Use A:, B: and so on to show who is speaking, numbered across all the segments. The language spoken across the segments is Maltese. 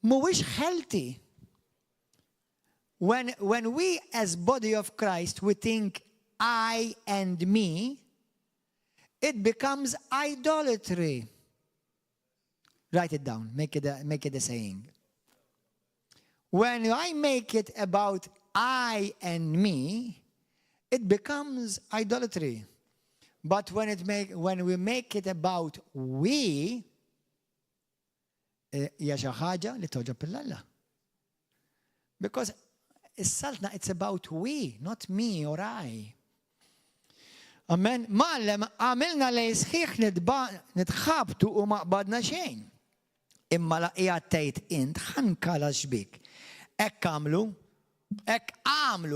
A: mhuwiex healthy. When we as body of Christ, we think I and me, it becomes idolatry. Write it down. Make it a saying. When I make it about I and me, it becomes idolatry. But when we make it about we, hija xi ħaġa li toġob il-Alla. Because is-saltna, it's about we, not me or I. Amen. Ma'allem għamilna li sħiħ nitħabtu u ma qbadna xejn. Imma laqija tgħid int ħankala xbik. Hekk għamlu,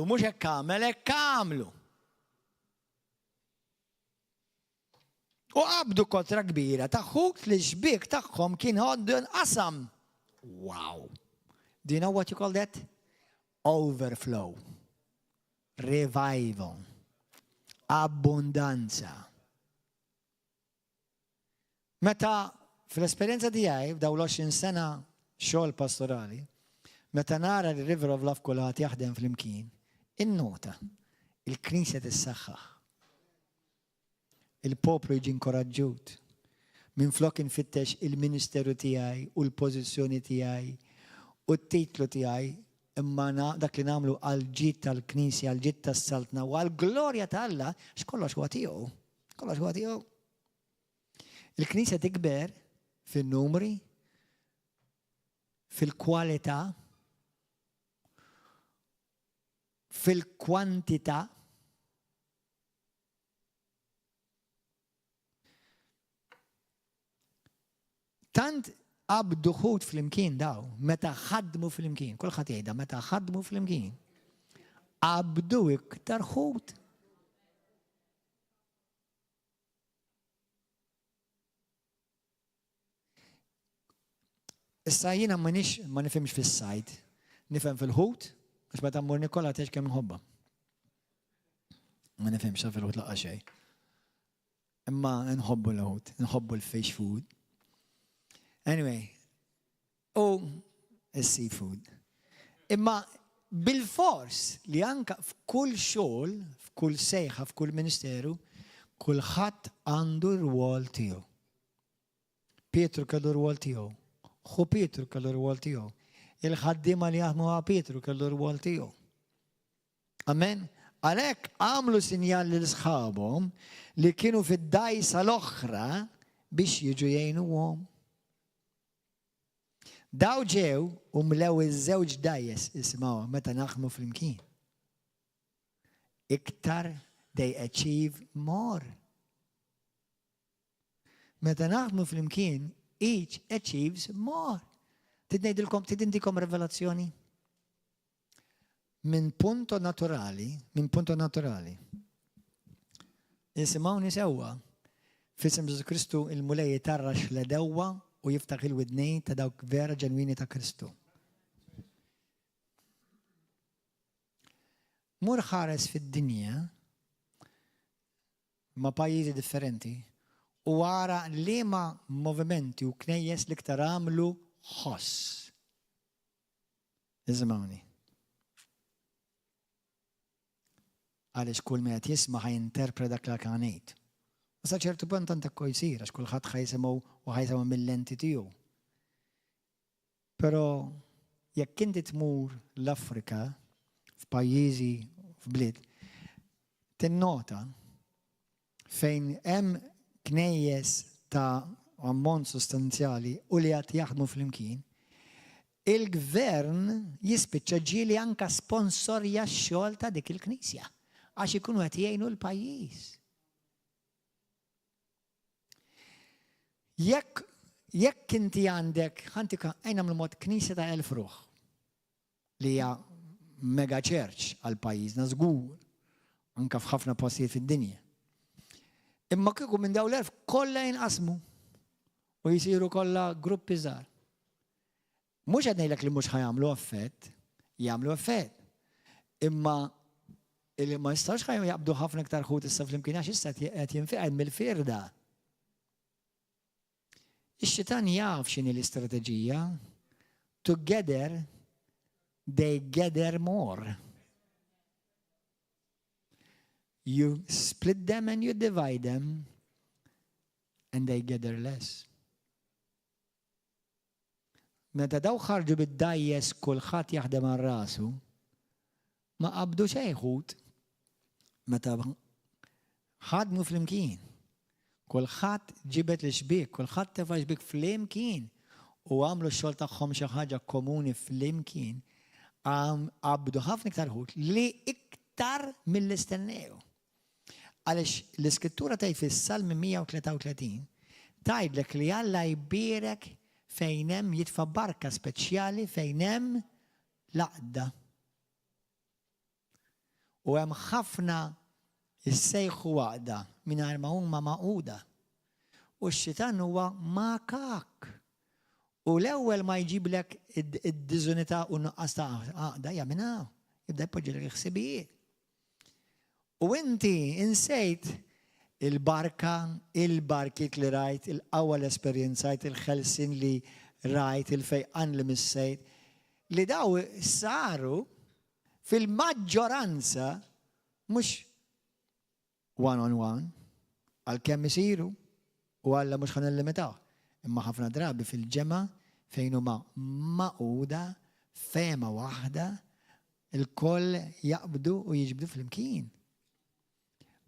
A: mhux hekk għamel, hekk għamlu. U qabdu kotra kbira taħħuk li xbik tagħhom kien ħoddu nqasam. Wow. Do you know what you call that? Overflow. Revival. Abbondanza. Meta fl-esperjenza tiegħi f'daw l-20 sena xogħol pastorali, meta nara li River of Love kulħadd jaħdem flimkien, innota il-Knisja tissaħħaħ. Il-poplu jiġi inkoraġġut. Minflok infittex il-ministeru tiegħi u l-pożizzjoni tiegħi u t-titlu tiegħi, imma dak li nagħmlu għall-ġid tal-Knisja, għall-ġid tas-saltna u għall-glorja ta' Alla, x'kollox huwa tiegħu. Kollox huwa tiegħu. Il-Knisja tikber fin-numri, fil-kwalità, fil-kwantità. Tant qabdu ħut fl-imkien daw, meta ħadmu fl-imkien, kulħadd jgħidha meta ħadmu fl-imkien, qabdu iktar ħut. Issa jiena ma nifhimx fis-sajd, nifhem fil-ħut, għax meta mmur Nikola tgħid kemm inħobba. Ma nifhimx fil-ħut laqgħa xejn. Imma nħobbu l-ħut, nħobbu l-fish food. Anyway, il-seafood. Imma bil-fors li anka f'kull xogħol, f'kull sejħa, f'kull ministeru, kulħadd għandu r-rwol tiegħu. Pietru kellu r-rwol tiegħu. Ħu Pietru kellu r-rwol tiegħu. Il-ħaddiema li jaħdmu ma' Pietru kellu r-rwol tiegħu. Amen. Għalhekk għamlu sinjal lil sħabhom li kienu fid-dajsa l-oħra biex jiġu jgħinuhom. Daw ġew u mlew iż-żewġ dajjes isimgħuha meta naħdmu flimkien. Iktar they achieve more. Meta naħdmu flimkien, each achieves more. Tidindikom rivelazzjoni? Min punto naturali, isimgħuni sewwa, f'isem Ġesu Kristu il-mulej jitarrax l-dewwa u jiftaħ il-widnejn ta' dawk vera ġenwini ta' Kristu. Mur ħares fid-dinja ma' pajjiżi differenti u wara liema movimenti u knejjes li iktar għamlu ħoss. Iżmawni. Għaliex kull ma qed jisma' ħajinterpreta dak li kien ngħid. Sa ċertu punt għandek jsir għax kulħadd ħajsimgħu u ħajsimgħu mill-lenti tiegħu. Però jekk inti tmur l-Afrika f'pajjiżi f'bliet, tinnota fejn hemm knejjes ta' ammont sostanzjali u li qed jaħdmu flimkien, il-gvern jispiċċa ġieli anke sponsorja x-xogħol ta' dik il-Knisja għax ikunu qed jgħinu l-pajjiż. Jekk inti għandek, ħantika għajna mill-mod Knisja ta' Elf Ruħ li hija mega church għal pajjiżna żgur, anke f'ħafna postijiet fid-dinja. Imma kieku minn dawn l-elf kollha jinqasmu u jsiru kollha gruppi żgħar. Mhux qed ngħidlek li mhux ħajamlu effett, jagħmlu effett. Imma illi ma jistgħux jaqbdu ħafna iktar ħut issa flimkien għax issa qed jinfiqed mill-firda. Ix-xitan jaf x'inhi l-istrateġija together they gather more. You split them and you divide them and they gather less. Meta daw ħarġu bid-dajjes kulħadd jaħdem għal rasu, ma qabdu xejn ħut. Meta ħadmu flimkien, kulħadd ġibet l-xbik, kulħadd tefa' xbik flimkien u għamlu x-xogħol tagħhom xi ħaġa komuni flimkien, qabdu ħafna iktar ħut li iktar mill-istennew. Għaliex l-iskrittura tgħid fis-Salm 133 tgħidlek li Alla jbierek fejn hemm jitfa' barka speċjali fejn hemm laqda. U hemm ħafna issejħu għaqda mingħajr ma huma maquda. U x-xitan huwa makak. U l-ewwel ma jġiblek id-diżunità u nuqqas ta' għaqda jagħmilha, jibda jpoġġilek il-ħsibijiet. U inti insejt il-barka, il-barkiet li rajt, il-qawwa l-esperjenzajt, il-ħelsin li rajt, il-fejqan li missejt, li daw saru fil-maġġoranza mhux one-on-one, għal-kemm isiru u Alla mhux ħanillimitaw. Imma ħafna drabi fil-ġemma fejn huma maquda, fema waħda, il-koll jaqbdu u jiġbdu fl-imkien.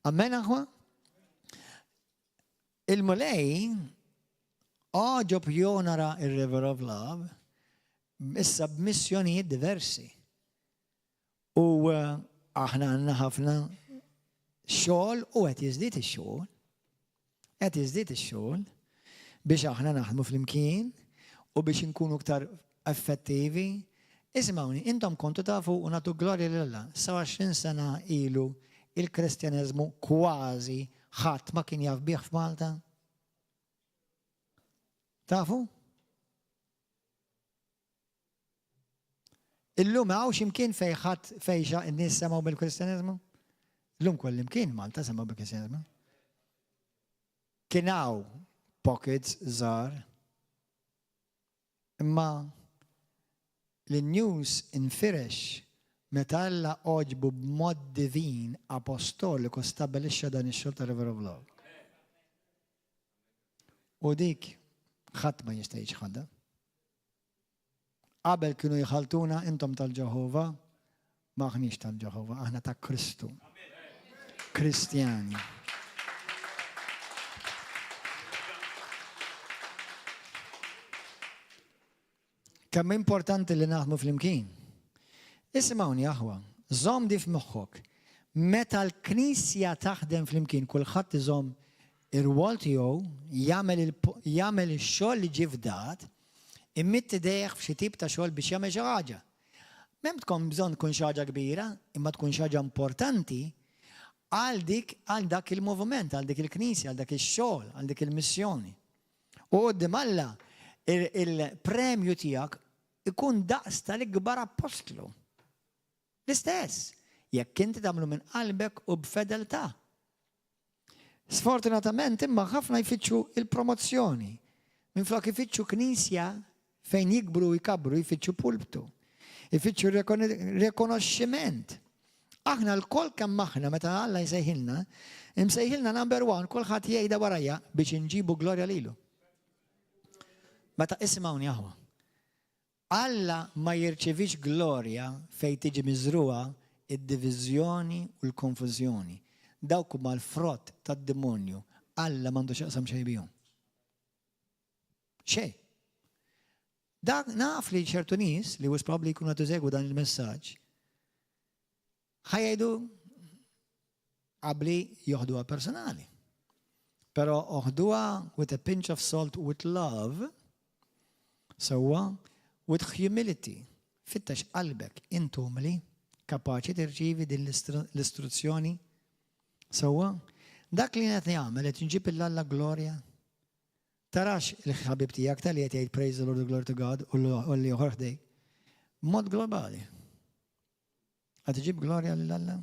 A: Amen aħwa? Il-mulej għoġob jonara il-River of Love issa b'missjonijiet diversi. U aħna għandna ħafna xogħol u qed jiżdied ix-xogħol. Qed jiżdied ix-xogħol biex aħna naħdmu flimkien u biex inkunu aktar effettivi. Ismawni, intom kontu tafu u nagħtu glorja lillah. Sa 20 sena ilu il-Kristjaneżmu kważi ħadd ma kien jaf bih f'Malta. Tafu? Illum hawn x'imkien fejn ħadd fejn in-nies semgħu bil-Kristjaneżmu? Illum kull imkien Malta semgħu bil-Kristjaneżmu. Kien hawn pockets żgħar, imma l-news infirex meta Alla oġbu b'mod divin apostoliku stabbilixxa dan ix-xogħol ta' River of Love. U dik ħadd ma jista' jiġħadha. Qabel kienu jħaltuna intom tal-Ġeħova, ma aħniex tal-Ġeħova, aħna ta' Kristu. Kristjani. Kemm importanti li naħdmu flimkien. Isimgħuni aħwa, żomm di f'moħħok. Meta l-Knisja taħdem flimkien kulħadd iżomm ir-rwol tiegħu jagħmel ix-xogħol li ġie fdat, immit idejh f'xi tip ta' xogħol biex jagħmel xi ħaġa. M'hemm tkun bżonn tkun xi ħaġa kbira, imma tkun xi ħaġa importanti għal dak il-moviment, għal dik il-Knisja, għal dak ix-xogħol, għal dik il-missjoni. U quddiem Alla il-premju tiegħek ikun daqs tal-ikbar apostlu. L-istess, jekk inti tagħmlu minn qalbek u b'fedeltà. Sfortunatament imma ħafna jfittxu il-promozzjoni. Minflok jfittxu knisja fejn jikbru u jkabru, jfittxu pulptu. Jfittxu rikonoxximent. Aħna l-kol kemm aħna meta Alla jsejħilna, imsejħilna number 1 kulħadd jgħidha warajja biex inġibu glorja lilu. Meta ismawni aħwa. Alla ma jirċevix glorja fejn tiġi miżruha id-diviżjoni u l-konfużjoni. Dawk huma l-frott tad-demonju. Alla m'għandux jaqsam xejn bihom. Xejn. Dak naf li ċertu nies li was probably jkunu qed iżegwu dan il-messaġġ ħajjgħidu qabli joħduha personali. Però oħduha with a pinch of salt with love, sewwa with humility. Fittax qalbek intumli, kapaċi tirċievi din l-istruzzjoni. Sewwa, dak li qed jagħmel qed inġib il-Alla glorja. Tarax il-ħabib tiegħek tal-li qed jgħid praise the Lord, glory to God, u li joħorħdej. Mod globali. Qed iġib glorja lill-Alla.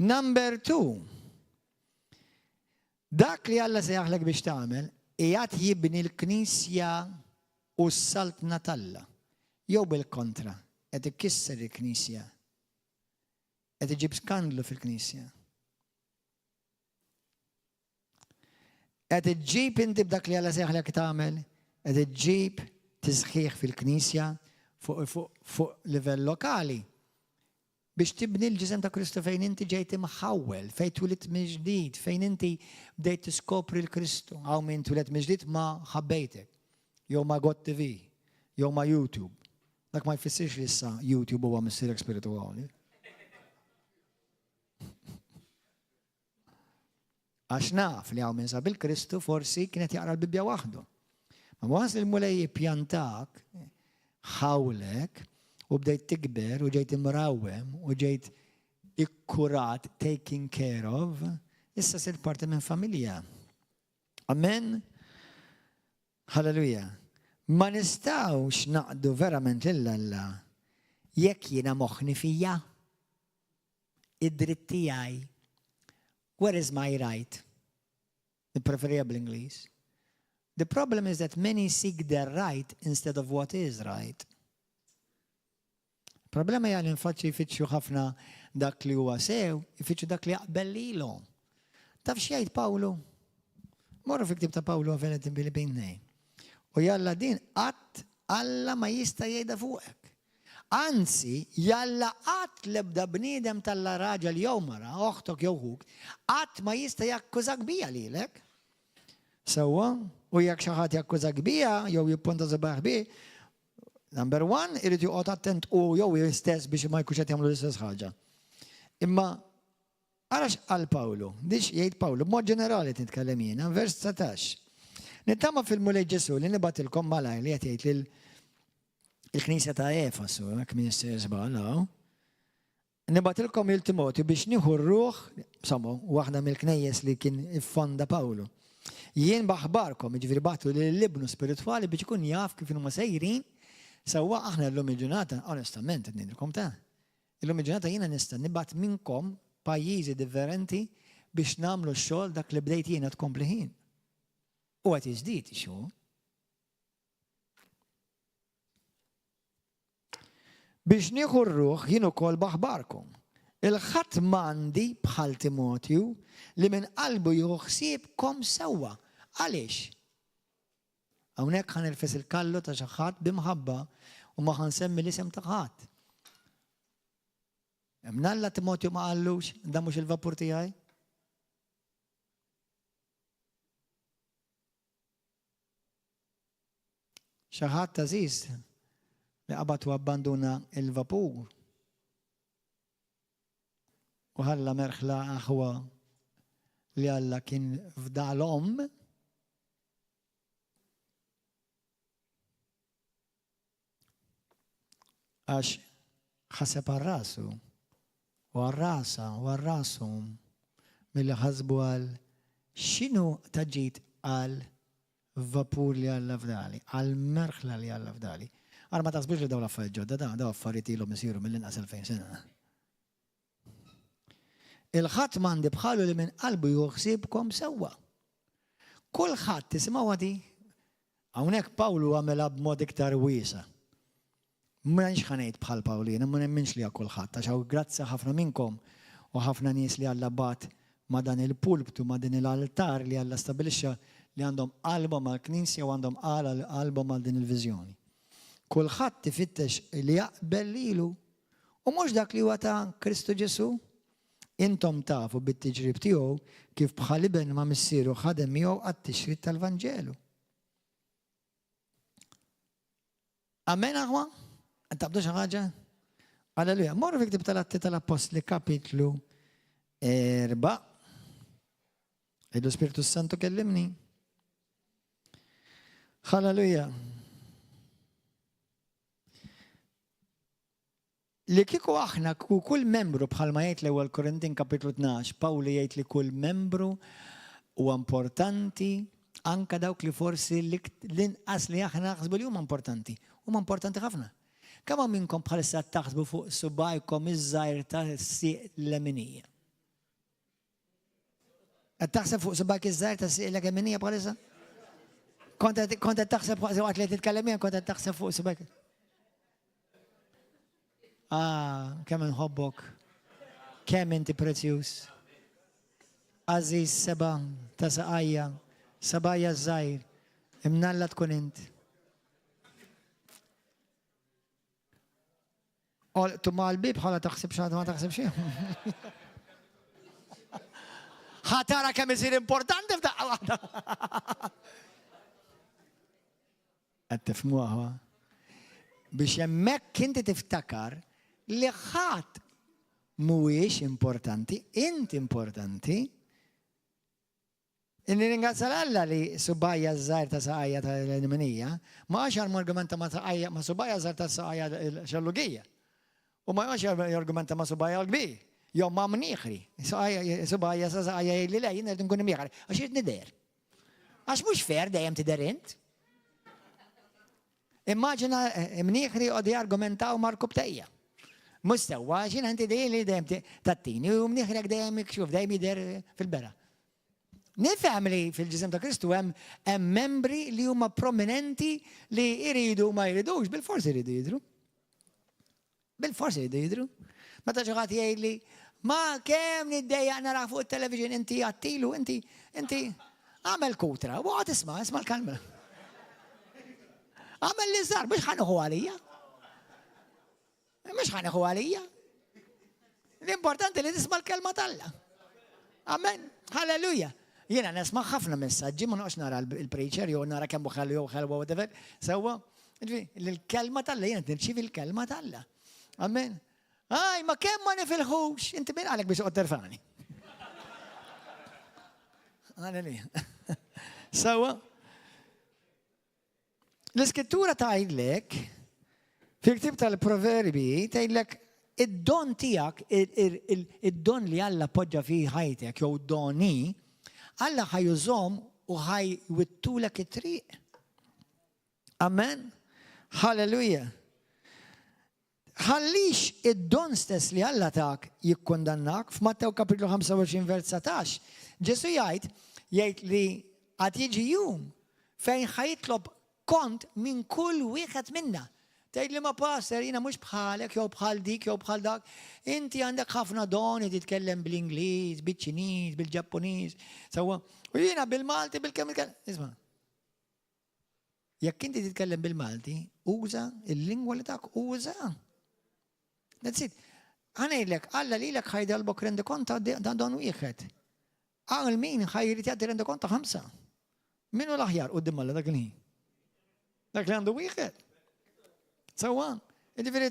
A: Number 2. Dak li Alla sejjaħlek biex tagħmel qiegħed jibni l-Knisja u s-saltna tal-Alla. jew bil-kontra qed ikisser il-Knisja. Qed iġib skandlu fil-Knisja. Qed iġġib inti b'dak li Alla seħħlek tagħmel, qed iġġib tisħiħ fil-Knisja fuq livell lokali biex tibni l-ġisem ta' Kristu fejn inti ġejt imħawwel, fejn twilit mill-ġdid, fejn inti bdejt tiskopri l-Kristu. Hawn min twilet mill-ġdid ma' ħabbejtek, jew ma' God TV, jew ma' YouTube. Dak ma jfissirx li issa YouTube huwa missierek spirituali. Għax naf li hawn min sab il-Kristu forsi kienet jaqra l-Bibja waħdu. Ma waqas li l-mulej jippjantak, ħawlek, u bdejt tikber, u ġejt imrawwem, u ġejt ikkurat, taken care of, issa sir parti minn familja. Amen? Halleluja. Ma nistawx naqdu verament lill-Alla jekk jiena moħħni fija, id-dritt tiegħi. Where is my right? Preferija bl-Ingliż. The problem is that many seek their right instead of what is right. Problema hija li nfaċċi jfittxu ħafna dak li huwa sew, jfittxu dak li jaqbel lilhom. Taf x'jgħid Pawlu? Morru fi ktieb ta' Pawlu għavelet imbili bejnej. U jalla din qatt Alla ma jista' jgħidha fuqek. Anzi, jalla qatt l-ebda bniedem tal-la raġel jew mara, oħtok jew huk, qatt ma jista' jakkużak bija lilek. Sewwa, u jekk xi ħadd jakkużak bija jew jippunta żbaħ bih, number one, irid joqgħod attent u jew stess biex ma jkunx qed jagħmlu l-istess ħaġa. Imma għalax qal Pawlu, dix jgħid Pawlu, b'mod ġenerali titkellem jiena, vers 19. Nittama fil-mulej Ġesu li nibatilkom malaj li qed jgħid il-Knisja ta' Efasu, hekk min jisseżbal, nibatilkom il-Timotju biex nieħu r-ruħ, insomma, waħda mill-knejjes li kien iffonda Pawlu. Jien baħbarkom, jiġifieri bagħtu lill-ibnu spiritwali biex ikun jaf kif huma sejrin. Sewwa aħna llum il-ġurnata, onestament qed ngħidilkom ta'. Illum il-ġurnata jiena nista' nibgħat minnkom pajjiżi differenti biex nagħmlu x-xogħol dak li bdejt jiena tkompli ħin. U qed jiżdied ixu. Biex nieħu r-ruħ jien ukoll baħbarkom. Il-ħadd m'għandi bħal Timotju li minn qalbu jieħu ħsiebkom sewwa. Għaliex? Hawnhekk ħanilfes il-kallu ta' xi ħadd b'imħabba u ma ħansemmi l-isem ta' ħadd. Hemm Alla Timotju ma qallux dan mhux il-vapur tiegħi? Xi ħadd tażiż li qabad u abbanduna il-vapur u ħalla merħla aħwa li Alla kien fdalhom għax ħaseb għal-rasu u għal-rasa u għal-rasum mill-li ħasbu għal xinu taġġit għal vapur li Alla fdali, għal-merħla li Alla fdali. Għal ma tasbux li daw l-affarijiet ġodda, daw affarijiet ilhom isiru mill-inqas 2000 sena. Il-ħadd m'għandi bħalu li minn qalbu juħsibkom sewwa. Kull ħadd tisimgħu għadi, hawnhekk Pawlu għamilha b'mod iktar wiesa'. Ma nix ħanejt bħal Pawlina, ma nemminx li għakul ħadd, għax grazzi ħafna minnkom u ħafna nies li Alla bat ma dan il-pulptu, ma din il-altar li Alla stabilixxa li għandhom qalba mal-Knisja u għandhom qalba mal din il-viżjoni. Kulħadd tifittex li jaqbel lilu u mhux dak li huwa ta' Kristu Ġesu. Intom tafu bit-tiġrib tiegħu kif bħal iben ma' missieru ħadem miegħu għat-tixrid tal-Vanġelu. Amen aħwa? Tabdu xi ħaġa? Alleluja. Morru fi ktieb tal-Atti tal-Apostli kapitlu 4. Id Spiritu Santu kellimni. Halleluja. Li kieku aħna kull membru bħalma jgħid l-ewwel Korintin kapitlu 12, Pawli jgħid li kull membru huwa importanti anke dawk li forsi l-inqas li aħna naħsbu li huma importanti. Huma importanti ħafna. Kemm minnkom bħalissa taħsbu fuq subajkom iż-żgħir tas-sieq l-leminija? Qed taħseb fuq subajk iż-żgħir tas-sieq l-leminija bħalissa? Kont qed taħseb waqt li titkellem kont qed taħseb fuq subajk. kemm nħobbok. Kemm inti prezzjuż. Aziz seba ta' saqajja, sabajja żgħir, imnalla tkun int. Tumma l-bib ħala taħseb xaħat ma taħseb xie. ħatara kemm isir importanti f'daqqa waħda. Qed tifhmuha. Biex hemmhekk inti tiftakar li ħadd mhuwiex importanti, inti importanti. Inni ringrazzja l-Alla li subajja żgħar ta' saqajja tal-Enemenija, ma għax argumenta ma subajja żgħar ta' saqajja xallugija. U ma għax argumenta ma subajja l-kbir. Jew ma mnieħri. Subajja sa' saqajja li lej, jien nkun imieħri. Għax jrid nider. Għax mhux fair dejjem tidher int. Immaġina mnieħri qogħdu jargumentaw Marku btejja. Mustewa, xina inti dejjem tattini u mnieħrek dejjem ikxuf, dejjem jidher fil-bera. Nifhem li fil-ġisem ta' Kristu hemm membri li huma prominenti li jridu ma jridux, bil-forsi jridu jidhru. Bil-forsi jridu jidhru. Meta xi ħadd jgħidli, ma kemm niddejjaq nara fuq it-television inti għattilu, inti għamel kutra, u għad isma' l-kalma. Għamel li żar, mhux ħanieħu għalija. Mhux ħanieħu għalija. L-importanti li tisma' l-kelma tal-Alla. Amen. Halleluja. Jiena nisma' ħafna messaġġi ma noqgħodx nara l-preacher jew nara kemm ħallu jew ħelwa whatever. Sewwa, l-kelma tal-Alla jiena nirċievi l-kelma tal-Alla. Amen. Ma kemm ma nifilħux, inti min għalek biex qod terfani. Halleluja. Sewwa. L-iskrittura tgħidlek fil-ktieb tal-Proverbi tgħidlek id-don tiegħek, id-don li Alla poġġa fih ħajtek jew doni, Alla ħajużhom u ħajwittulek it-triq. Amen. Halleluja. Ħallix id-don stess li Alla tak jikkondannak f'Mattew kapitlu 25 vers 19. Ġesu jgħid li għad jiġi jum fejn ħajitlob kont minn kull wieħed minna. Tgħid li ma passer jiena mhux bħalek jew bħal dik jew bħal dak. Inti għandek ħafna doni titkellem bl-Ingliż, bil-Ċiniż, bil-Ġappuniż. Sewwa, u jiena bil-Malti bil-kemm isma'. Jekk inti titkellem bil-Malti, uża il-lingwa li tak uża. That's it. Ħanejdlek, Alla lilek ħajdalbok rendi konta dan don wieħed. Għal min ħajrid jagħti rendi konta 5. Minu l-aħjar quddiem Alla dak li. Dak li għandu wieħed. Sewwa, jiġifieri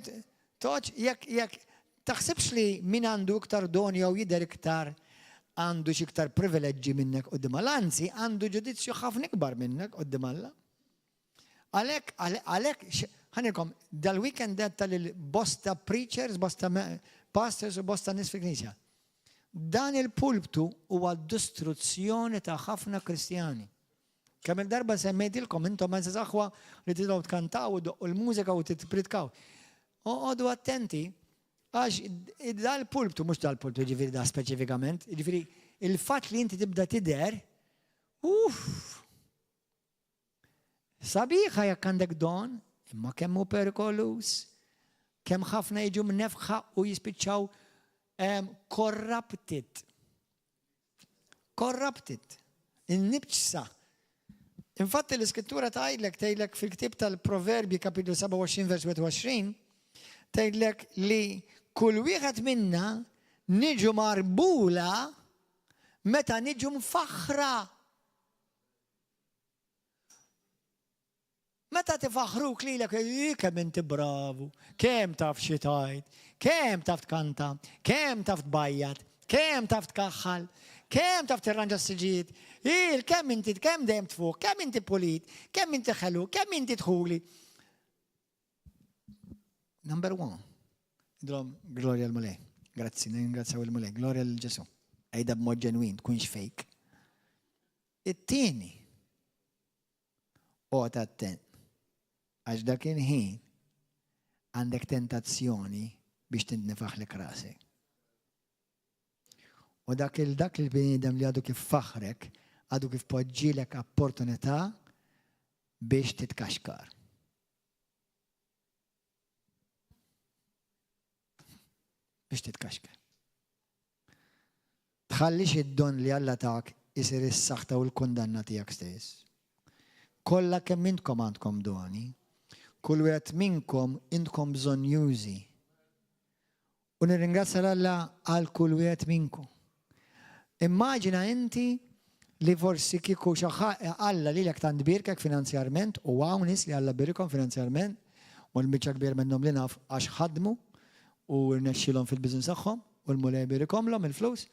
A: toġ jekk taħsibx li min għandu iktar doni jew jidher iktar għandu xi iktar privileġġi minnek quddiem Alla, anzi għandu ġudizzju ħafna ikbar minnek quddiem Alla. Għalhekk ħanilkom dal-weekend tal-bosta preachers, bosta pastors u bosta nies fil-Knisja. Dan il-pulptu huwa distruzzjoni ta' ħafna Kristjani. Kemm il-darba semmejtilkom intom ma saħwa li tidgħu tkantaw u l-mużika u titpritkaw. Oqgħodu attenti għax dal-pulptu mhux dal-pulptu jiġifieri da speċifikament, jiġifieri il-fatt li inti tibda tidher, sabiħa jekk għandek don, imma kemm hu perikolus, kemm ħafna jiġu mnefħa u jispiċċaw corrupted. In-nibċsa. Infatti l-iskrittura tgħidlek fil-ktieb tal-Proverbi kapitlu 27 vers 21 tgħidlek li kull wieħed minna niġu marbula meta niġu mfaħħra. Meta tifaħruk lilek kemm inti bravu, kemm taf xi tgħid, kemm taf tkanta, kemm taf tbajjat, kemm taf tkaħħal, kemm taf tirranġa s-siġijiet, kemm dejjem tfuq, kemm inti pulit, kemm inti ħelu, kemm inti tħuli. Number 1. Idlhom glorja l-Mulej. Grazzi, ningrazzjaw il-Mulej. Glorja l-Ġesu. Ejda b'mod ġenwin, tkunx fake. It-tieni. Qgħod attent. Għax dak il-ħin għandek tentazzjoni biex tintnifaħlek rasek. U dak il-bniedem li għadu kif faħrek, għadu kif poġġilek opportunità biex titkaxkar. biex titkaxker. Tħallix id-don li Alla tak isir is-saħta u l-kundanna tiegħek stess. Kollha kemm intkom għandkom doni, kull wieħed minnkom intkom bżonn jużi. U nirringrazzja Alla għal kull wieħed minnkom. Immaġina inti li forsi kieku Alla lilek tant birkek finanzjarment u hawn nies li Alla birikom finanzjarment u l-biċċa kbir minnhom li naf għax ħadmu u rnexxilhom fil-biżness tagħhom u l-mulej birikomlhom il-flus.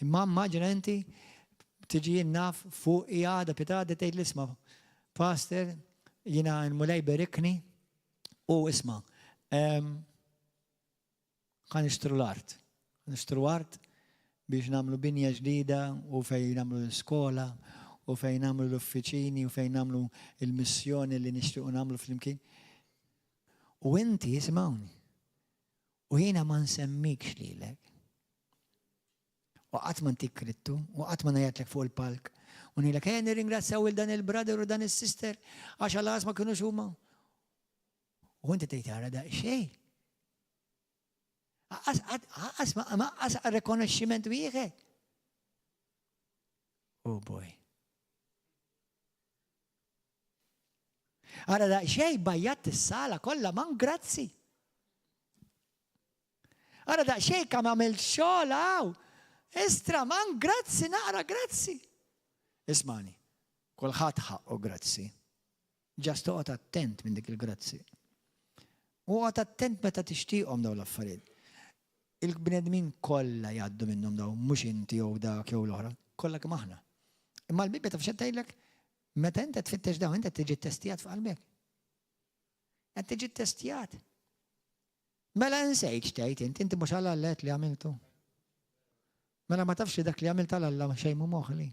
A: Imma immaġina inti tiġi naf fuq jgħada pitada tgħid l-isma' Pastor, jiena l-mulej berikni u isma' ħan nixtru l-art. Nixtru art biex nagħmlu binja ġdida u fejn nagħmlu l-iskola u fejn nagħmlu l-uffiċini u fejn nagħmlu l-missjoni li nixtiequ nagħmlu flimkien. U inti ismawni. U jiena ma nsemmikx lilek. U qatt ma ntik krittu, u qatt ma ngħidlek fuq il-palk. U ngħidlek nirringrazzjaw il dan il-brother u dan is-sister għax għal ma kinux huma. U inti tgħid ara daqsxejn. Għas rekonoxximent wieħed. Oh boy. Ara daqsxejn bajjat is-sala kollha man grazzi. Ara daqsxejn kemm għamilt xogħol hawn. Istra man grazzi naqra grazzi. Ismani, kulħadd ħaqqu grazzi. Ġast toqgħod attent minn dik il-grazzi. U għad attent meta tixtieqhom dawn l-affarijiet. Il-bnedmin kollha jgħaddu minnhom dawn, mhux inti jew dak jew l-oħra, kollha kemm aħna. Imma l-Bibja taf x'qed tgħidlek, meta inti tfittex dawn inti tiġi ttestijat f'qalbek. Qed tiġi ttestijat. Mela nsejt x'tgħid inti mhux Alla għallet li għamiltu. Mela ma tafx dak li għamilt Alla xejn mhu moħħli.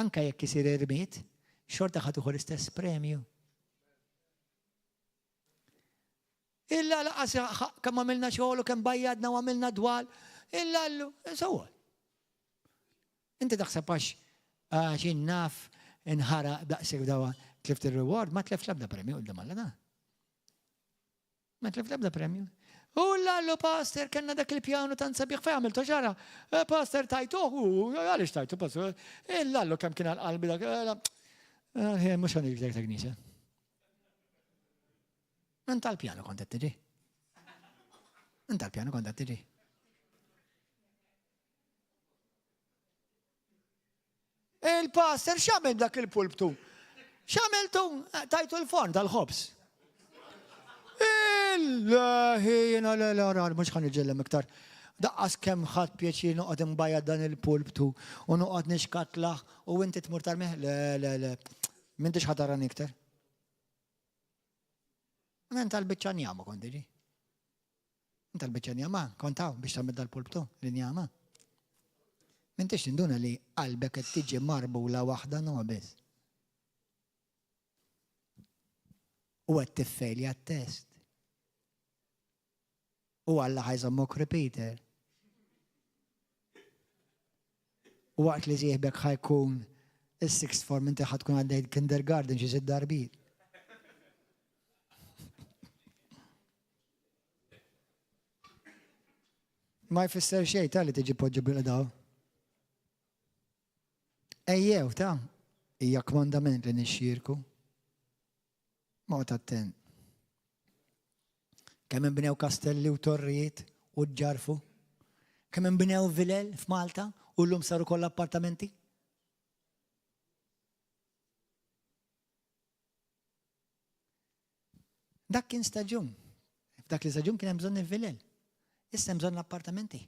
A: Anke jekk isir irmiet, xorta ħadd uħor istess premju. Illa laqas kemm għamilna xogħol u kemm bajjadna u għamilna dwal, illa allu, sewwa. Inti taħseb għax innaf inħaraq daqsek dawa tlift ir-reward, ma tlef l-ebda premju quddiem Alla da. Ma tlef l-ebda premju. U l-allu, Pastor, kellna dak il-pjanu tant sabiħ fejn għamiltu ġara. Pastor tajtuh, għaliex tajtu, Pastor. L-allu kemm kien għal-qalbi dak. Mhux għandi dik ta' Gnisa. Anta l-pjanu kont qed tiġi. Anta l-pjanu kont qed tiġi. Il-Pastor x'għamel dak il-pulptu? X'għamiltu? Tajtu l-forn tal-ħobs. Jiena l-għara, mux ħan iġellem iktar. Daqqas kem ħadd pjaċir noqgħod imbajjad dan il-pulptu u noqgħod nixkatlaħ u inti tmur tarmeh le. M'intix ħatarani iktar. Enta l-biċċa njama kont tiġi. Enta l-biċċa njama kont hawn biex tagħmel dal-pulptu li njama. M'intix tinduna li qalbek qed tiġi marbula waħda noqbes. U qed tiffejlja t-test. U Alla ħajżammok repeater. U waqt li żieħbek ħajkun is-sixth form inti ħadkun għaddejt kindergarten xi 6 darbiet. Ma jfisser xejn ta' li tiġi poġġi bil-daw. Ejjew ta' hija kmandament li nixxierku. Moqgħod attent. Kemm inbnew kastelli u torrijiet u ġġarfu? Kemm inbnew vilel f'Malta u llum saru kollha appartamenti? Dak kien staġun. F'dak li staġun kien hemm bżonn il-vilel. Issa hemm bżonn l-appartamenti.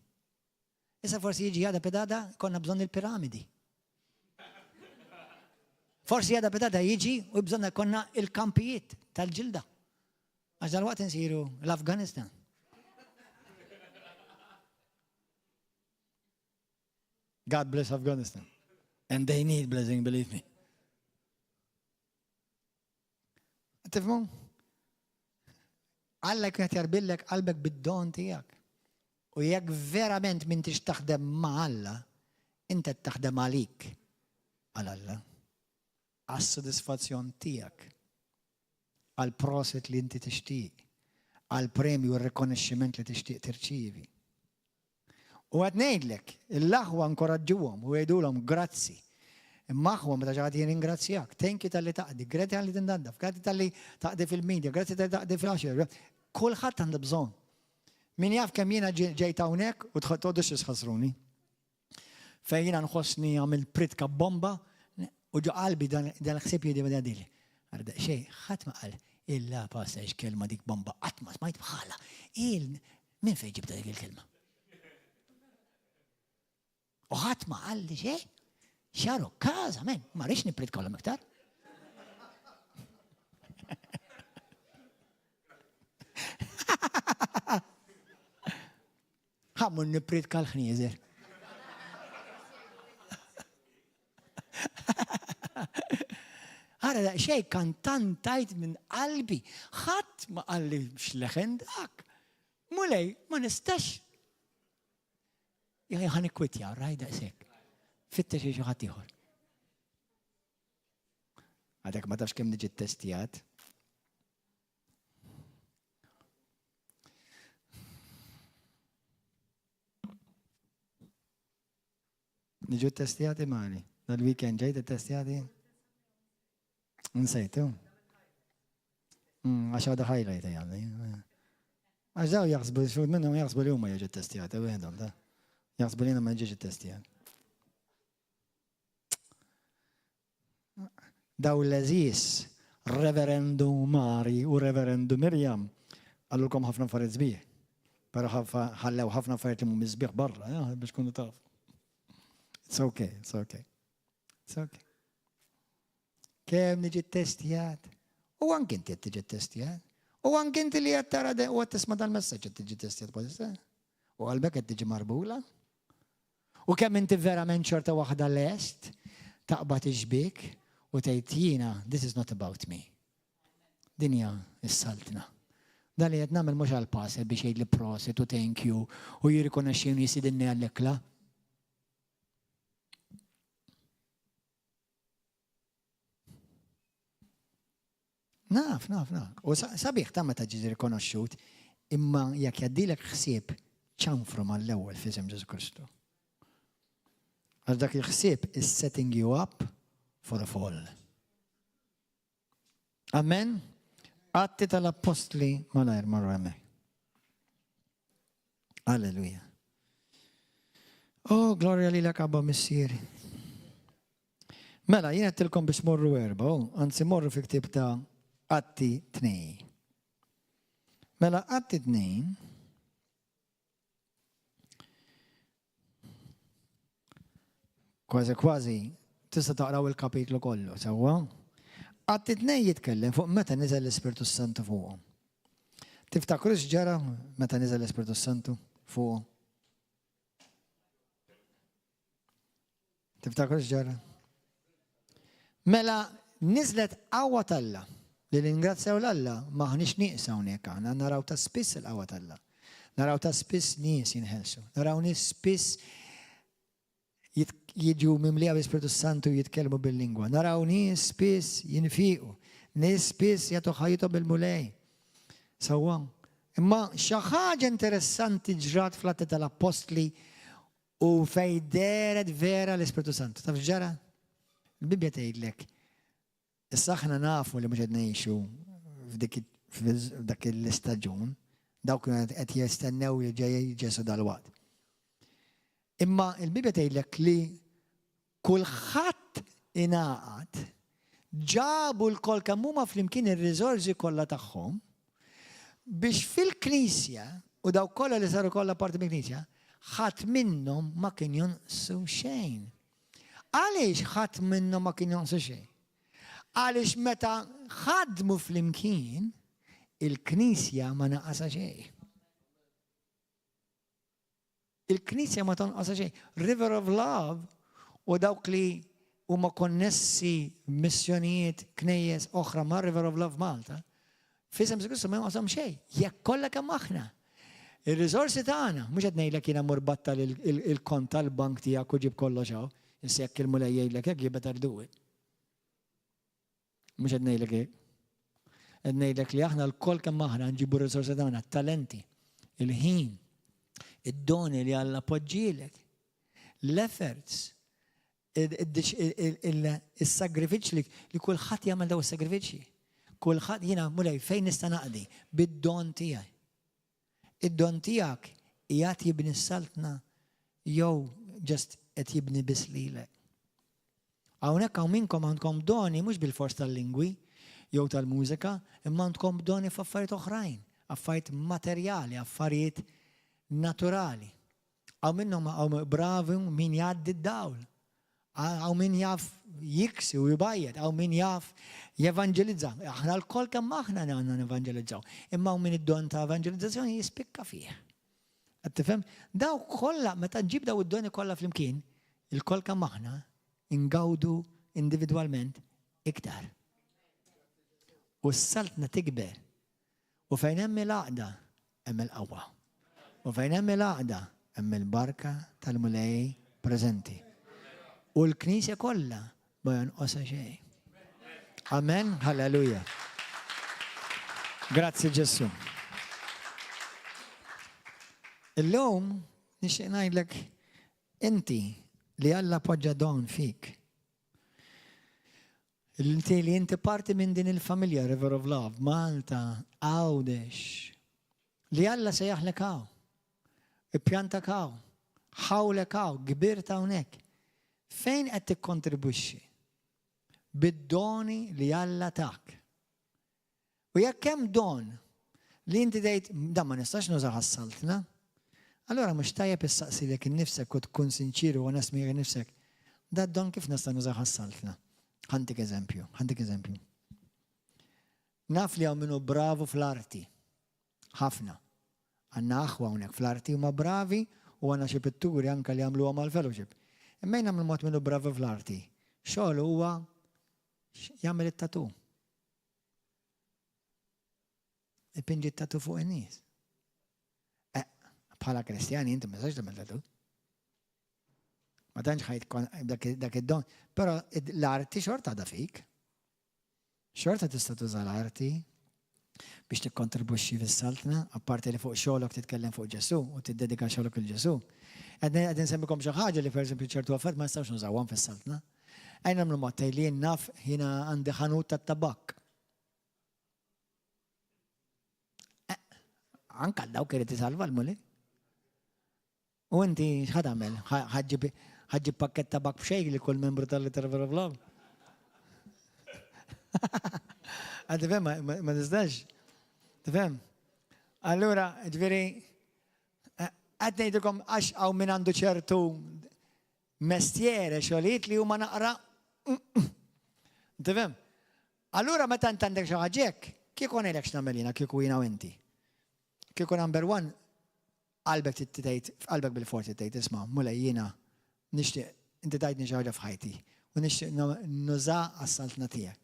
A: Issa forsi jiġi għada pedada konna bżonn il-piramidi. Forsi għada pedada jiġi u bżonna konna il-kampijiet tal-ġilda. Għax dal-waqt nsiru l-Afganistan. God bless Afghanistan. And they need blessing, believe me. Tifmu? Alla jkun qed jarbillek qalbek bid-don tiegħek. U jekk verament m'intix taħdem ma' Alla, inti qed taħdem għalik għal Alla. Għas-sodisfazzjon tiegħek. Għal-proset li inti tixtieq, għal-premju u r-rikonoxximent li tixtieq tirċievi. U għad ngħidlek, il-laħwa nkoraġġuhom u jgħidulhom grazzi. Imma aħwa meta ġagħti ringrazzjak, thank you tal-li taqdi, grazzi tal-li tindaddaf, grazzi tal-li taqdi fil-medja, grazzi tal-li taqdi fil-għaxir. Kulħadd għandu bżonn. Min jaf kemm jiena ġejt hawnhekk u tħoddux isħassruni. Fejn jiena nħossni għamil pritka bomba u ġo qalbi dan ħsieb jidi bada dili. Għarda xej, ħadd ma qal illa passa kelma dik bomba, qatt ma smajt bħala. Min fejn ġibta dik il-kelma? U ħadd ma qal li xej? Xaru, kaza, men, ma rix niprit kollha iktar. Ħammun niprit kal-ħnieżer. Għara, xej kantan tajt minn qalbi, ħadd ma qalli x'leħen dak. Mulej, ma nistax. Jgħi ħan ikkwitja, rajda sekk. Fittex xi ħadd ieħor. Għadek ma tafx kemm niġi ttestijat. Niġu ttestijati mali. Dal-weekend ġejt ttestijati? Nsejtu. Għax għada highlight għalli. Għax daw jaħsbu, xud minnhom jaħsbu li huma jiġu ttestijati, għedhom da. Jaħsbu li ma jiġi ttestijat. Daw l-eżis, Reverendu Mari u Reverendu Mirjam, għallulkom ħafna affarijiet sbieħ. Pero ħallew ħafna affarijiet li mhum sbieħ barra, biex kunu taf. It's okay, it's okay. It's okay. Kemm niġi ttestijat? U anke inti qed tiġi ttestijat? U anke inti li qed tara u qed tisma' dal-messaġġ qed tiġi ttestijat u qalbek qed tiġi marbula? U kemm inti verament xorta waħda lest taqbad iġbik u tgħid jiena, this is not about me. Dinja is-saltna. Dan li qed nagħmel mhux għall-passer biex jgħidli proset u thank you u jirrikonoxxini jisidinni għall-ekla. Naf. U sabiħ ta' meta ġiġi rikonoxxut, imma jekk jaddilek ħsieb ċanfru mal-ewwel f'isem Ġesu Kristu. Għax dak il-ħsieb is setting you up for a fall. Amen? Atti tal-Apostli malajr marru hemmhekk. Alleluja. Oh, glorja lilek Abba Missieri. Mela, jien għedtilkom biex morru erba', anzi morru fi ktieb ta' Atti 2. Mela, Atti 2 kważi tista' taqraw il-kapitlu kollu, sewwa? Atti 2 jitkellem fuq meta niżel l-Ispiritu Santu fuqhom. Tiftakrux ġara meta niżel l-Ispiritu Santu fuqhom? Tiftakrux ġara? Mela, niżlet qawwa tal-Alla. Li ningrazzjaw l-Alla maħniex nieqsa hawnhekk aħna, naraw ta' spiss il-qawwa tal-Alla. Naraw ta' spiss nies jinħelsu. Naraw nies spiss jiġu mimlija bl-Ispiritu Santu jitkellmu bil-lingwa. Naraw nies spiss jinfiqu. Nies spiss jagħtu ħajjithom bil-mulej. Sewwa. Imma xi ħaġa interessanti ġrat fl-Atti tal-Apostli u fejn deret vera l-Ispiritu Santu. Taf ġara? Il-Bibja tgħidlek. Issa aħna nafu li mhux qed ngħixu f'dak l-istaġun, dawk qed jistennew li ġej Ġesu dal-waqt. Imma il-Bibja tgħidlek li kulħadd ingħaqad ġabu l-kol kemm huma flimkien ir-riżorsi kollha tagħhom biex fil-Knisja u daw kollha li saru kollha parti mill-Knisja ħadd minnhom ma kien jonqsu xejn. Għaliex ħadd minnhom ma kien jonqsu xejn? Għaliex meta ħadmu flimkien il-Knisja ma naqasa xejn. Il-Knisja ma tonqasa xejn. River of Love u dawk li huma konnessi missjonijiet knejjes oħra ma' River of Love Malta, fisem Kristu ma jonqashom xejn. Jekk kollha kemm aħna. Ir-riżorsi tagħna, mhux qed ngħidlek jiena murbatta il-kont tal-bank tiegħek u ġib kollox hawn, insejk il-mulej jgħidlek hekk you better do it. Mhux qed ngħidlek hekk. Qed ngħidlek li aħna l-koll kemm aħna nġibu r-riżorsi tagħna, talenti, il-ħin, id-doni li Alla poġġielek, l-efforts, il-sagrifiċ li kulħadd jagħmel daw is-sagrifiċi. Kulħadd jiena mulej fejn nista' naqdi bid-don tiegħi. Id-don tiegħek qiegħed jibni s-saltna jew just qed jibni biss lilek. Hawnhekk hawn minnkom għandkom doni mhux bil-fors tal-lingwi jew tal-mużika, imma għandkom doni f'affarijiet oħrajn, affarijiet materjali, affarijiet naturali. Hawn minnhom hawn bravi min jgħaddi d-dawl. Hawn min jaf jiksi u jibajjed, hawn min jaf jevanġelizza. Aħna l-kol kemm aħna għandna nevanġelizzaw. Imma hawn min id-don ta' evanġelizzazzjoni jispikka fih. Qed tifhem? Daw kollha meta ġib daw id-doni kollha flimkien, il-kol kemm aħna ingawdu individwalment iktar. U s-saltna tikber. U fejn hemm il-għaqda hemm il-qawwa. U fejn hemm il-għaqda hemm il-barka tal-mulej preżenti. U l-Knisja kollha ma jonqosha xejn. Amen, halleluja. Grazzi Ġesu. Illum nixtieq ngħidlek inti li Alla poġġa don fik. Li inti parti minn din il-familja River of Love, Malta, Għawdex. Li Alla sejjaħlek hawn. Ippjantak hawn. Ħawlek hawn, gbirta hawnhekk. Fejn qed tikkontribwixxi? Bid-doni li Alla tak. U jekk hemm don li inti tgħid dan ma nistax nużaw ħassaltna, allura mhux tajjeb issaqsilek innifsek u tkun sinċiru u onest miegħek innifsek. Da don kif nista' nużaw ħassaltna? Ħantik eżempju. Naf li hawn minnu bravu fl-arti. Ħafna. Għandna aħwa hawnhekk fl-arti huma bravi u għandna xi pitturi anke li jagħmluhom mal-fellowship. Imma jien nagħmel mod minnu bravu fl-arti. Xogħol huwa jagħmel it-tatu. Ipinġi t-tatu fuq in-nies. Bħala Kristjani inti ma tistax tagħmel tatu. Ma tantx ħajt dak id-don, però l-arti xorta għadha fik. Xorta tista' tuża l-arti biex tikkontribwixxi fis-saltna, apparti li fuq xogħolok titkellem fuq Ġesu u tiddedika xogħolok il Ġesu. Qed insemmikom xi ħaġa li pereżempju ċertu affarijiet ma nistgħux nużawhom fis-saltna. Ejn nagħmlu mod li jien naf jiena għandi ħanut tat-tabak. Anke dawk irid isalva l-muli. U inti x'ħad tagħmel? Ħaġġib pakkett tabak b'xejn li kull membru tal-River of Love. Għad tifhem ma tistax. Tifhem? Allura, ġifieri, qed ngħidilkom għax hawn min għandu ċertu mestiere xogħlijiet li huma naqra. Tifhem? Allura meta int għandek xi ħaġa hekk, kieku ngħidlek x'nagħmel jiena kieku jiena u inti. Kieku number one, qalbek bil-forzi tgħid isma' mulej jiena nixtieq inti tgħidni xi ħaġa f'ħajti u nixtieq nuża għas-saltna tiegħek.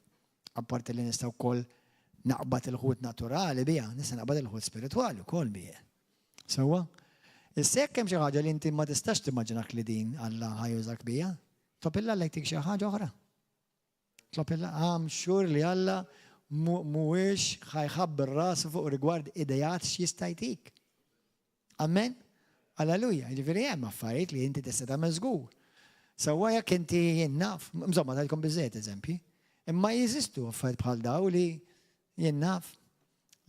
A: Apparti li nistgħu wkoll naqbad il-ħut naturali biha, nista' naqbad il-ħut spiritwali wkoll biha. Sewwa? Issa jekk hemm xi ħaġa li inti ma tistax timmaġinak li din Alla ħajużak biha, tlobilla Alla jtik xi ħaġa oħra. Tlobilla xhur li Alla mhuwiex ħajħabbir rasu fuq rigward idejat x'jista' jtik. Amen? Alleluja. Ġifieri hemm affarijiet li inti tista' tagħmel żgur. Sewwa jekk inti jien naf, insomma tgħidkom biżżejjed eżempji, imma jeżistu affarijiet bħal daw li jien naf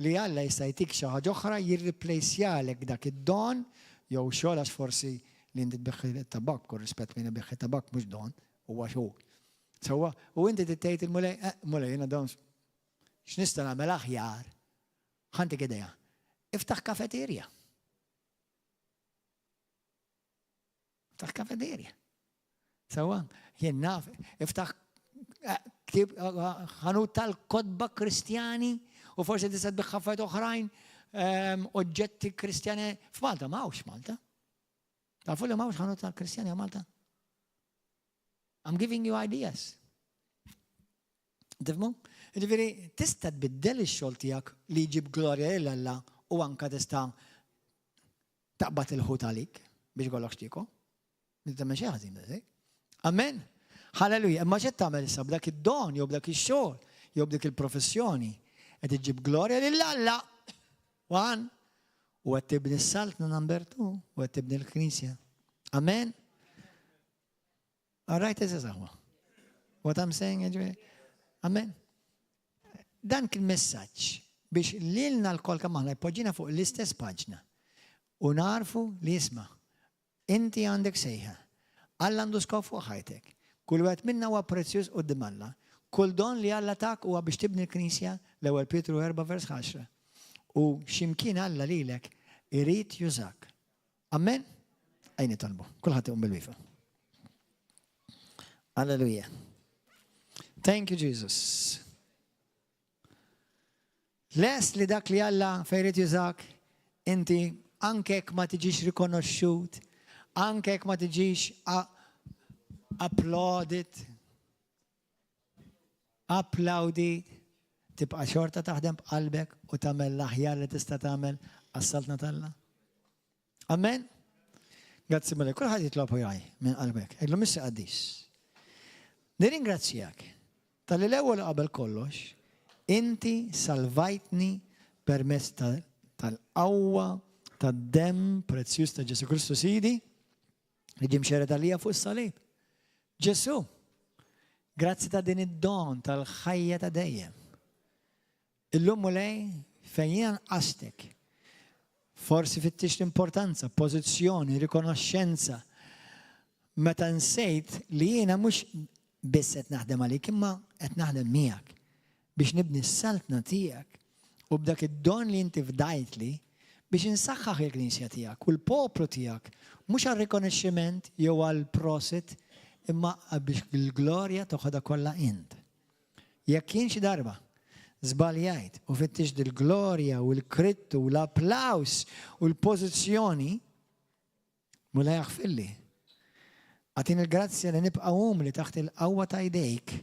A: li Alla jista' jtik xi ħaġa oħra jirriplejsjalek dak id-don jew xogħol għax forsi li inti tbeħħi tabak, kull rispett min ibeħħi tabak mhux don, huwa xogħol. Sewwa, u inti tgħid il-mulej, mulej jiena dawn x'nista' nagħmel aħjar. Ħantik idea. Iftaħ kafeterja. Iftaħ kafeterja. Sewwa, jien naf, iftaħ ħanut tal-kodba Kristjani u forsi tista' tbiħ affarijiet oħrajn oġġetti Kristjani f'Malta, m'hawnx Malta. Tafu li m'hawnx ħanut tal-Kristjani Malta? I'm giving you ideas. Tifhmu? Ġifieri tista' tbiddel ix-xogħol tiegħek li jġib glorja lil Alla u anke tista' taqbad il-ħut għalik biex ikollok xtieku. Tagħmel xi ħażin. Amen. Halleluja. Imma x'qed tagħmel issa b'dak id-don jew b'dak ix-xogħol jew b'dik il-professjoni qed iġġib glorja lil Alla. One. u għed tibni s-saltna number 2 u għed tibni l-Knisja. Amen? All right, eżazawa. What I'm saying, Amen? Dan kien messaġġ biex lilna l-kol kamaħna jpoġġina fuq l-istess paġna u narfu li jisma' inti għandek sejħa, Alla għandu skop fuq ħajtek. Kull wieħed minna huwa prezzjuż quddiem Alla. Kull don li Alla tak huwa biex tibni l-Knisja l-ewwel Pietru 4 vers 10. U x'imkien Alla lilek irid jużak. Amen? Ejni tolbu. Kulħadd iqum bil-wiefa. Hallelujah. Thank you, Jesus. Les li dak li Alla fejrid jużak, inti anke ma tiġix rikonoxxut, anke ma tiġix applaudit, tibqa' xorta taħdem b'qalbek u tagħmel l-aħjar li tista' tagħmel għas-saltna tal-Alla. Amen? Grazzi mille, kulħadd jitlob jgħaj minn qalbek. Ejlu missi qaddis. Nirringrazzjak tal-li l-ewwel qabel kollox, inti salvajtni permezz tal-qawwa tad-demm prezzjuż ta' Ġesu Kristu Sidi li ġie mxered għalija fuq is-salib. Ġesu, grazzi ta' din id-don tal-ħajja ta' dejjem. Illum lej fejn jiena nqastek. Forsi fittix l-importanza, pożizzjoni, rikonoxxenza. Meta nsejt li jiena mhux biss qed naħdem għalik imma qed naħdem miegħek biex nibni s-saltna tiegħek u b'dak id-don li inti fdajtli biex insaħħaħ il-Knisja tiegħek u l-poplu tiegħek mhux għal-rikonoxximent jew għal-prosit imma biex il-glorja toħodha kollha int. Jekk jien xi darba żbaljajt u fittix dil-glorja u l-krittu u l-applaws u l-pożizzjoni mula jaħfilli. Għatin il-grazzja li nibqa' umli taħt il-qawwa ta' jdejk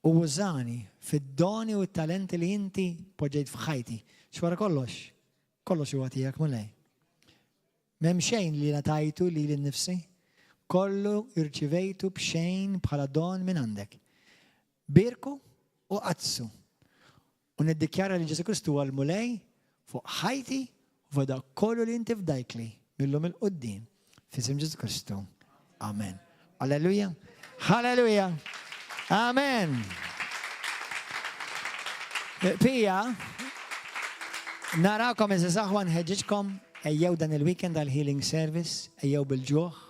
A: u użani fid-doni u t-talenti li inti poġġejt f'ħajti. Xwara kollox huwa tiegħek mulej. M'hemm xejn li natajtu li l-nifsi, kollu irċivejtu b'xejn bħala don minn għandek. Birku u qazzu. U niddikjara li Ġesu Kristu għal mulej fuq ħajti u fuq dak kollu li inti f'dajkli millum il-qudiem f'isem Ġesu Kristu. Amen. Alleluja. Halleluja. Amen. Pija, narawkom eżazaħwan ħeġiġkom ejjew dan il-weekend għal-healing service, ejjew bil-ġuħ.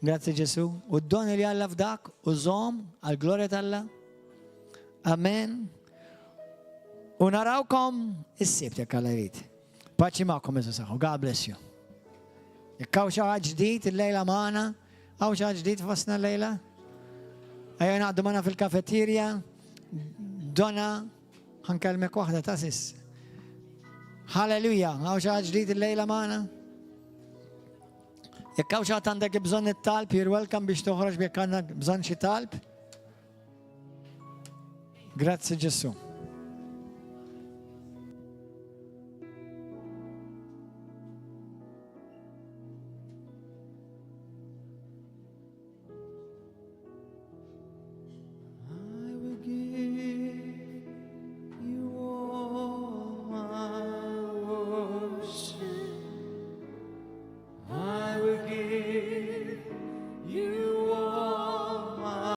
A: Grazie Ġesu. U d-don li Alla f'dak, u żomm għal-glorja tal-Alla. Amen. U narawkom is-sibt jekk Alla jrid. Paċi magħkom eżazaħu. God bless you. Jekk hawn xi ħaġa ġdid il-lejla magħna, hawn xi ħaġa ġdid fostna l-lejla. Ejja naqdu magħna fil-kafeterja. Donna ħankellmek waħda ta' sis. Halleluja, għaw xaħġ ġdid il-lejla maħna. Jekk għaw xaħġ għandek bżon it-talb, you're welcome biex toħroġ bjekk għandek bżon xi talb. Grazzi Ġesu.